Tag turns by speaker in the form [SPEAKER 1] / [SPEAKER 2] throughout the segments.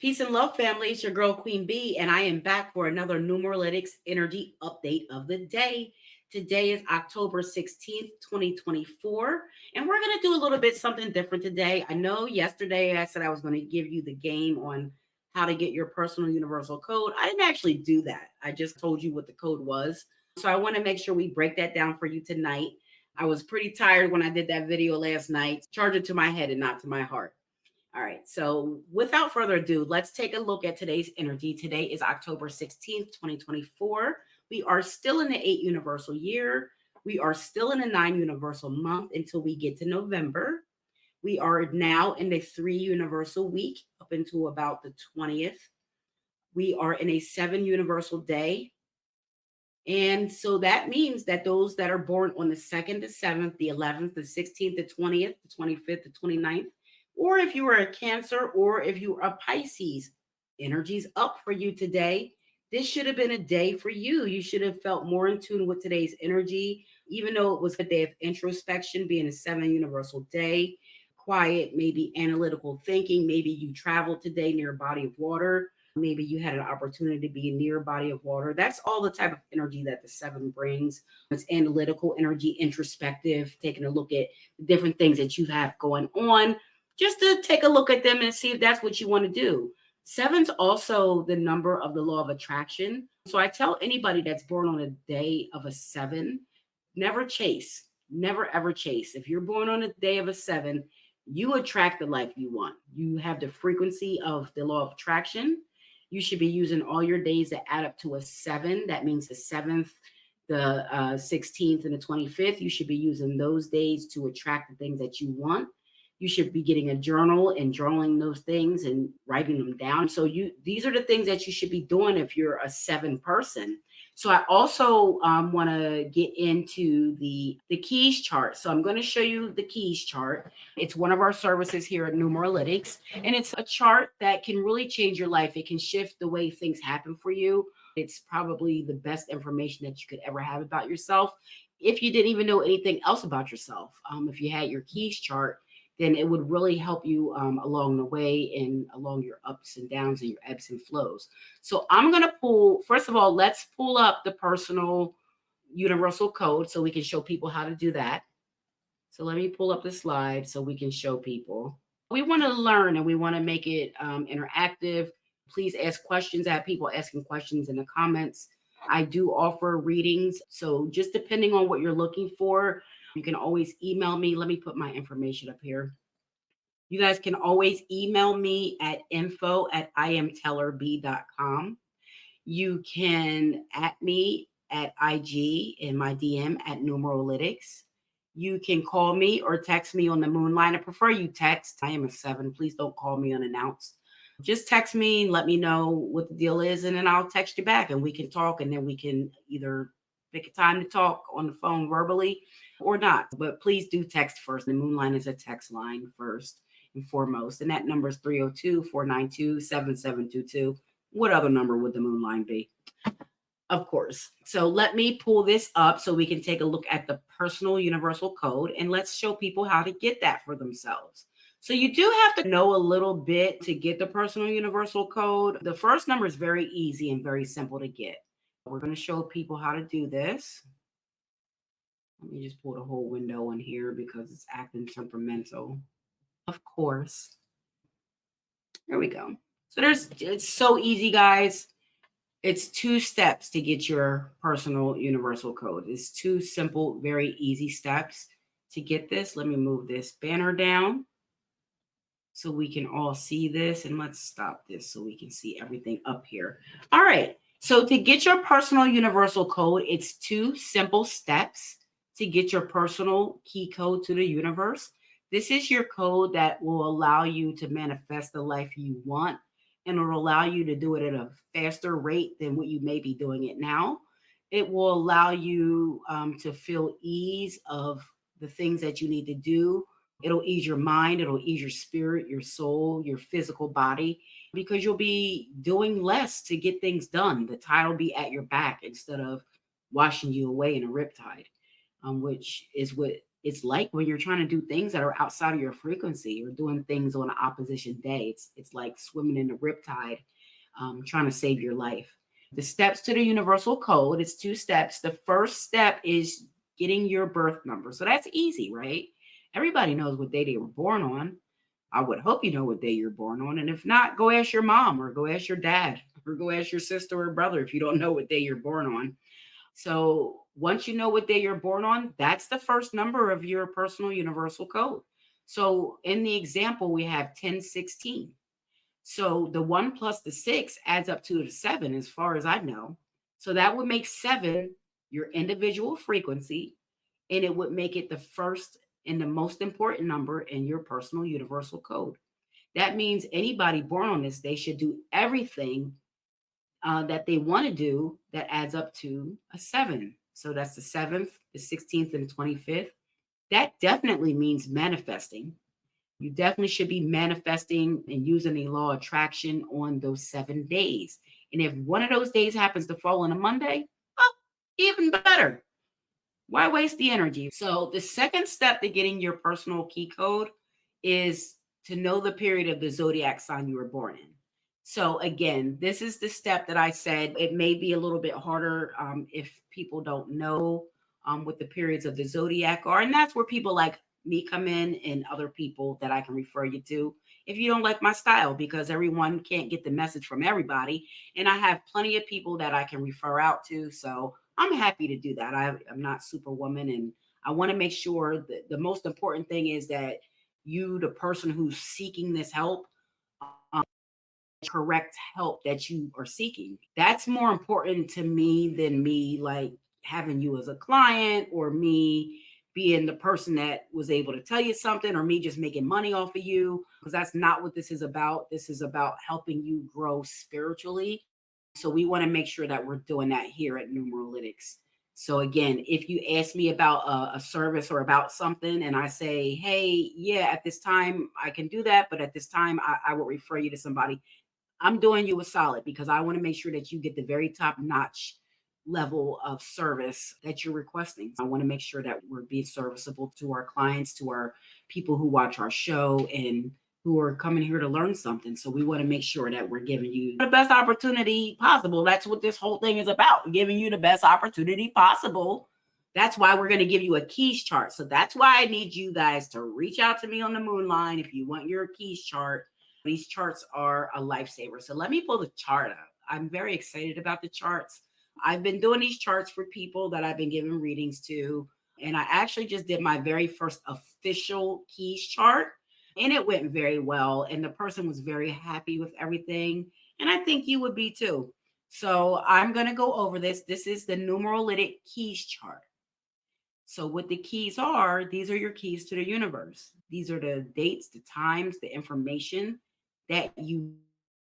[SPEAKER 1] Peace and love, family. It's your girl, Queen B, and I am back for another Numeralytics energy update of the day. Today is October 16th, 2024, and we're going to do a little bit something different today. I know yesterday I said I was going to give you the game on how to get your personal universal code. I didn't actually do that. I just told you what the code was. So I want to make sure we break that down for you tonight. I was pretty tired when I did that video last night. Charge it to my head and not to my heart. All right, so without further ado, let's take a look at today's energy. Today is October 16th, 2024. We are still in the 8 universal year. We are still in the 9 universal month until we get to November. We are now in the 3 universal week up until about the 20th. We are in a 7 universal day. And so that means that those that are born on the 2nd to 7th, the 11th, the 16th, the 20th, the 25th, the 29th, or if you are a Cancer or if you are a Pisces, energy's up for you today. This should have been a day for you. You should have felt more in tune with today's energy, even though it was a day of introspection, being a 7 universal day, quiet, maybe analytical thinking. Maybe you traveled today near a body of water. Maybe you had an opportunity to be near a body of water. That's all the type of energy that the 7 brings. It's analytical energy, introspective, taking a look at the different things that you have going on, just to take a look at them and see if that's what you want to do. 7's also the number of the law of attraction. So I tell anybody that's born on a day of a 7, never chase, never ever chase. If you're born on a day of a 7, you attract the life you want. You have the frequency of the law of attraction. You should be using all your days that add up to a 7. That means the 7th, the 16th, and the 25th. You should be using those days to attract the things that you want. You should be getting a journal and journaling those things and writing them down. So these are the things that you should be doing if you're a 7 person. So I also want to get into the keys chart. So I'm going to show you the keys chart. It's one of our services here at Numeralytics, and it's a chart that can really change your life. It can shift the way things happen for you. It's probably the best information that you could ever have about yourself. If you didn't even know anything else about yourself, if you had your keys chart, then it would really help you along the way and along your ups and downs and your ebbs and flows. So I'm going to pull, first of all, let's pull up the personal universal code so we can show people how to do that. So let me pull up the slide so we can show people. We want to learn and we want to make it interactive. Please ask questions. I have people asking questions in the comments. I do offer readings. So just depending on what you're looking for, you can always email me. Let me put my information up here. You guys can always email me at info@iamtellerb.com. You can at me at IG in my DM at Numeralytics. You can call me or text me on the moon line. I prefer you text. I am a 7. Please don't call me unannounced. Just text me and let me know what the deal is, and then I'll text you back and we can talk, and then we can either pick a time to talk on the phone verbally or not. But please do text first. The moon line is a text line first and foremost, and that number is 302-492-7722. What other number would the moon line be? Of course. So let me pull this up so we can take a look at the personal universal code, and let's show people how to get that for themselves. So you do have to know a little bit to get the personal universal code. The first number is very easy and very simple to get. We're going to show people how to do this. Let me just pull the whole window in here because it's acting temperamental. Of course. There we go. So it's so easy, guys. It's 2 steps to get your personal universal code. It's 2 simple, very easy steps to get this. Let me move this banner down so we can all see this. And let's stop this so we can see everything up here. All right. So to get your personal universal code, it's 2 simple steps to get your personal key code to the universe. This is your code that will allow you to manifest the life you want, and it'll allow you to do it at a faster rate than what you may be doing it now. It will allow you to feel ease of the things that you need to do. It'll ease your mind. It'll ease your spirit, your soul, your physical body, because you'll be doing less to get things done. The tide will be at your back instead of washing you away in a riptide, which is what It's like when you're trying to do things that are outside of your frequency or doing things on an opposition day. It's like swimming in the riptide, trying to save your life. The steps to the universal code, it's 2 steps. The first step is getting your birth number. So that's easy, right? Everybody knows what day they were born on. I would hope you know what day you're born on. And if not, go ask your mom or go ask your dad or go ask your sister or brother if you don't know what day you're born on. So once you know what day you're born on, that's the first number of your personal universal code. So in the example, we have 1016. So the 1 plus the 6 adds up to the 7, as far as I know. So that would make 7 your individual frequency, and it would make it the first and the most important number in your personal universal code. That means anybody born on this day should do everything that they want to do that adds up to a 7. So that's the 7th, the 16th, and 25th. That definitely means manifesting. You definitely should be manifesting and using the law of attraction on those 7 days. And if one of those days happens to fall on a Monday, oh, even better. Why waste the energy? So the second step to getting your personal key code is to know the period of the zodiac sign you were born in. So again, this is the step that I said it may be a little bit harder if people don't know what the periods of the zodiac are. And that's where people like me come in and other people that I can refer you to if you don't like my style, because everyone can't get the message from everybody. And I have plenty of people that I can refer out to. So I'm happy to do that. I'm not Superwoman, and I want to make sure that the most important thing is that you, the person who's seeking this help, um, correct help that you are seeking. That's more important to me than me like having you as a client or me being the person that was able to tell you something or me just making money off of you, because that's not what this is about. This is about helping you grow spiritually. So we want to make sure that we're doing that here at Numeralytics. So again, if you ask me about a service or about something and I say, hey, yeah, at this time I can do that, but at this time I will refer you to somebody, I'm doing you a solid because I want to make sure that you get the very top notch level of service that you're requesting. I want to make sure that we're being serviceable to our clients, to our people who watch our show and who are coming here to learn something. So we want to make sure that we're giving you the best opportunity possible. That's what this whole thing is about, giving you the best opportunity possible. That's why we're going to give you a keys chart. So that's why I need you guys to reach out to me on the moon line if you want your keys chart. These charts are a lifesaver. So let me pull the chart up. I'm very excited about the charts. I've been doing these charts for people that I've been giving readings to. And I actually just did my very first official keys chart, and it went very well. And the person was very happy with everything. And I think you would be too. So I'm going to go over this. This is the Numeralytic Keys Chart. So what the keys are, these are your keys to the universe. These are the dates, the times, the information that you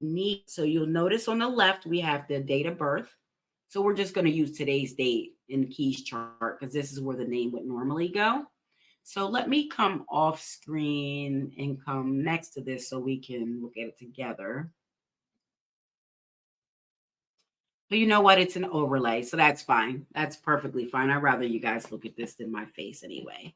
[SPEAKER 1] need. So you'll notice on the left, we have the date of birth. So we're just going to use today's date in the keys chart because this is where the name would normally go. So let me come off screen and come next to this so we can look at it together. But you know what? It's an overlay, so that's fine. That's perfectly fine. I'd rather you guys look at this than my face anyway.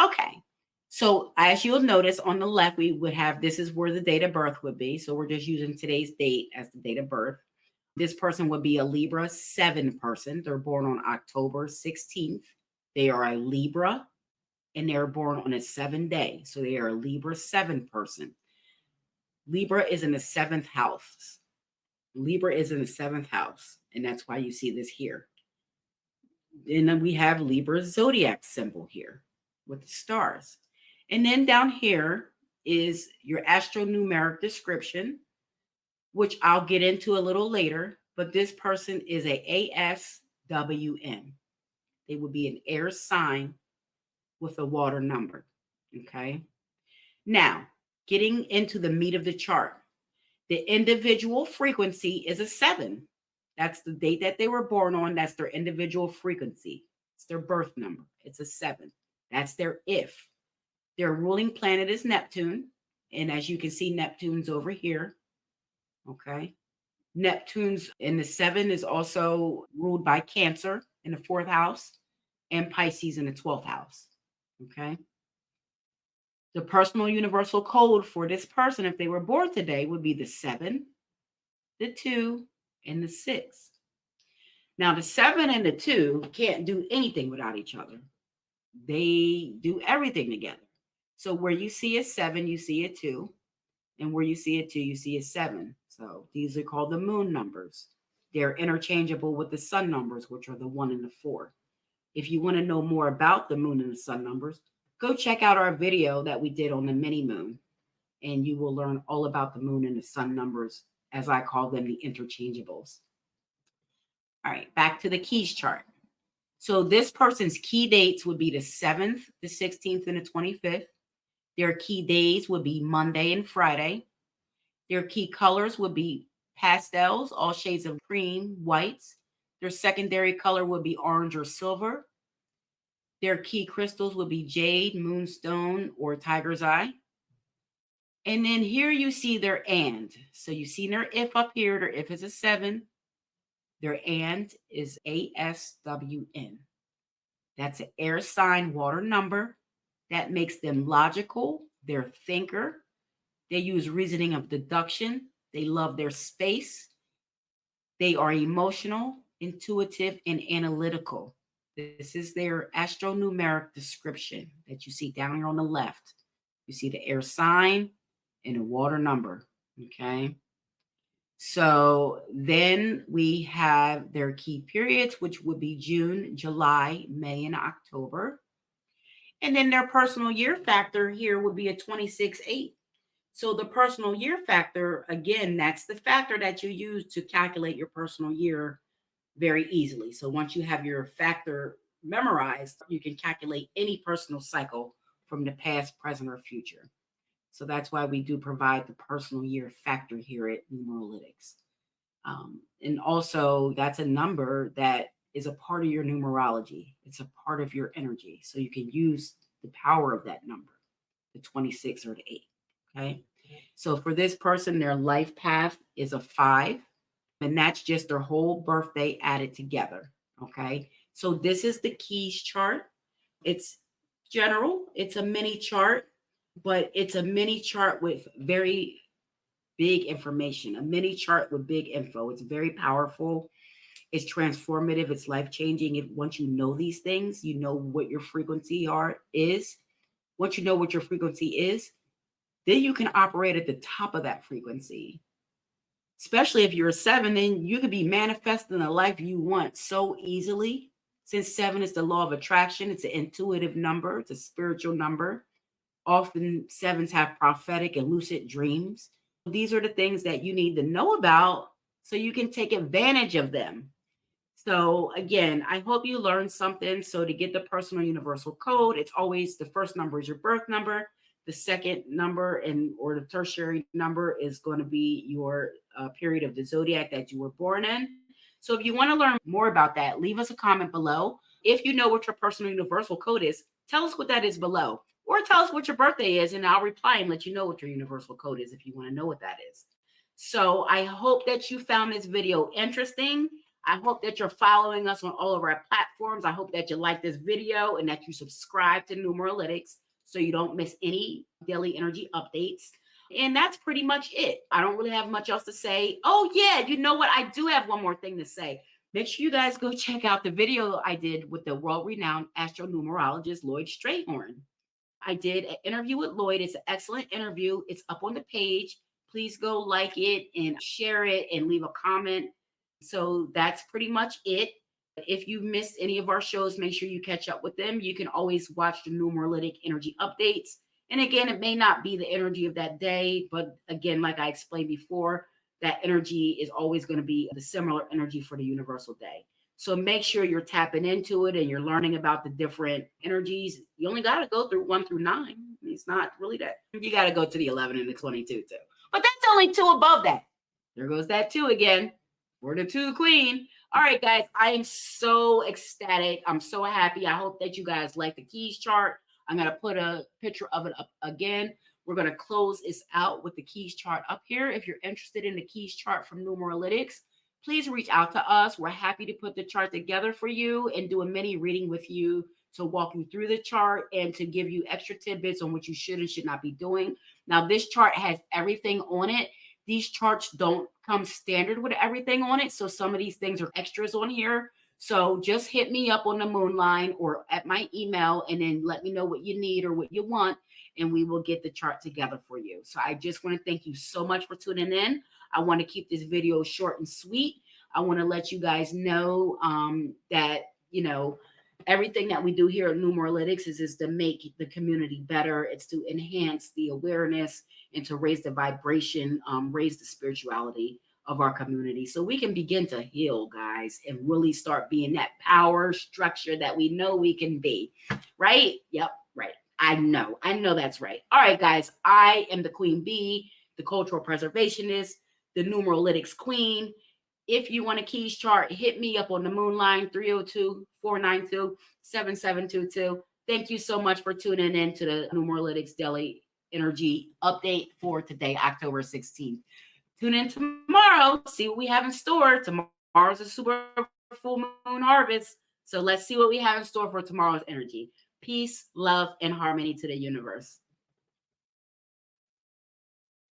[SPEAKER 1] Okay. So as you'll notice on the left, we would have, this is where the date of birth would be. So we're just using today's date as the date of birth. This person would be a Libra 7 person. They're born on October 16th. They are a Libra and they're born on a 7 day. So they are a Libra 7 person. Libra is in the 7th house. Libra is in the 7th house, and that's why you see this here. And then we have Libra's zodiac symbol here with the stars. And then down here is your astronumeric description, which I'll get into a little later. But this person is a ASWN. They would be an air sign with a water number. Okay. Now, getting into the meat of the chart. The individual frequency is a 7. That's the date that they were born on. That's their individual frequency. It's their birth number. It's a 7. That's their if. Their ruling planet is Neptune. And as you can see, Neptune's over here. Okay. Neptune's in the 7 is also ruled by Cancer in the 4th house and Pisces in the 12th house. Okay. The personal universal code for this person, if they were born today, would be the 7, the 2, and the 6. Now, the 7 and the 2 can't do anything without each other. They do everything together. So where you see a 7, you see a 2. And where you see a 2, you see a 7. So these are called the moon numbers. They're interchangeable with the sun numbers, which are the 1 and the 4. If you want to know more about the moon and the sun numbers, go check out our video that we did on the mini moon, and you will learn all about the moon and the sun numbers, as I call them, the interchangeables. All right, back to the keys chart. So this person's key dates would be the 7th, the 16th, and the 25th. Their key days would be Monday and Friday. Their key colors would be pastels, all shades of cream, whites. Their secondary color would be orange or silver. Their key crystals would be jade, moonstone, or tiger's eye. And then here you see their and. So you see their if up here. Their if is a 7. Their and is ASWN. That's an air sign water number. That makes them logical. They're a thinker. They use reasoning of deduction. They love their space. They are emotional, intuitive, and analytical. This is their astronumeric description that you see down here on the left. You see the air sign and the water number. Okay. So then we have their key periods, which would be June, July, May, and October. And then their personal year factor here would be a 26/8. So the personal year factor, again, that's the factor that you use to calculate your personal year very easily. So once you have your factor memorized, you can calculate any personal cycle from the past, present, or future. So that's why we do provide the personal year factor here at Numeralytics. And also, that's a number that is a part of your numerology. It's a part of your energy. So you can use the power of that number, the 26 or the 8. Okay. So for this person, their life path is a 5, and that's just their whole birthday added together. Okay. So this is the keys chart. It's general, it's a mini chart, but it's a mini chart with very big information, a mini chart with big info. It's very powerful. It's transformative. It's life changing. If once you know these things, you know what your frequency is. Once you know what your frequency is, then you can operate at the top of that frequency. Especially if you're a 7, then you could be manifesting the life you want so easily. Since 7 is the law of attraction, it's an intuitive number, it's a spiritual number. Often 7s have prophetic and lucid dreams. These are the things that you need to know about so you can take advantage of them. So again, I hope you learned something. So to get the personal universal code, it's always the first number is your birth number. The second number or the tertiary number is going to be your period of the zodiac that you were born in. So if you want to learn more about that, leave us a comment below. If you know what your personal universal code is, tell us what that is below. Or tell us what your birthday is, and I'll reply and let you know what your universal code is if you want to know what that is. So I hope that you found this video interesting. I hope that you're following us on all of our platforms. I hope that you like this video and that you subscribe to Numeralytics so you don't miss any daily energy updates. And that's pretty much it. I don't really have much else to say. Oh, yeah, you know what? I do have one more thing to say. Make sure you guys go check out the video I did with the world-renowned astronumerologist Lloyd Strayhorn. I did an interview with Lloyd. It's an excellent interview. It's up on the page. Please go like it and share it and leave a comment. So that's pretty much it. If you missed any of our shows, make sure you catch up with them. You can always watch the Numeralytic energy updates. And again, it may not be the energy of that day, but again, like I explained before, that energy is always going to be the similar energy for the universal day. So make sure you're tapping into it and you're learning about the different energies. You only got to go through 1 through 9. It's not really that. You got to go to the 11 and the 22 too. But that's only 2 above that. There goes that 2 again. We're the 2 queen. All right, guys. I am so ecstatic. I'm so happy. I hope that you guys like the keys chart. I'm going to put a picture of it up again. We're going to close this out with the keys chart up here. If you're interested in the keys chart from Numeralytics, please reach out to us. We're happy to put the chart together for you and do a mini reading with you to walk you through the chart and to give you extra tidbits on what you should and should not be doing. Now, this chart has everything on it. These charts don't come standard with everything on it. So some of these things are extras on here. So just hit me up on the moon line or at my email and then let me know what you need or what you want, and we will get the chart together for you. So I just want to thank you so much for tuning in. I want to keep this video short and sweet. I want to let you guys know that, everything that we do here at Numeralytics is to make the community better. It's to enhance the awareness and to raise the vibration, raise the spirituality of our community so we can begin to heal, guys, and really start being that power structure that we know we can be. Right? Yep, right. I know that's right. All right, guys, I am the Queen Bee, the cultural preservationist, the Numeralytics Queen. If you want a keys chart, hit me up on the moon line, 302-492-7722. Thank you so much for tuning in to the Numeralytics Daily Energy Update for today, October 16th. Tune in tomorrow, see what we have in store. Tomorrow's a super full moon harvest. So let's see what we have in store for tomorrow's energy. Peace, love, and harmony to the universe.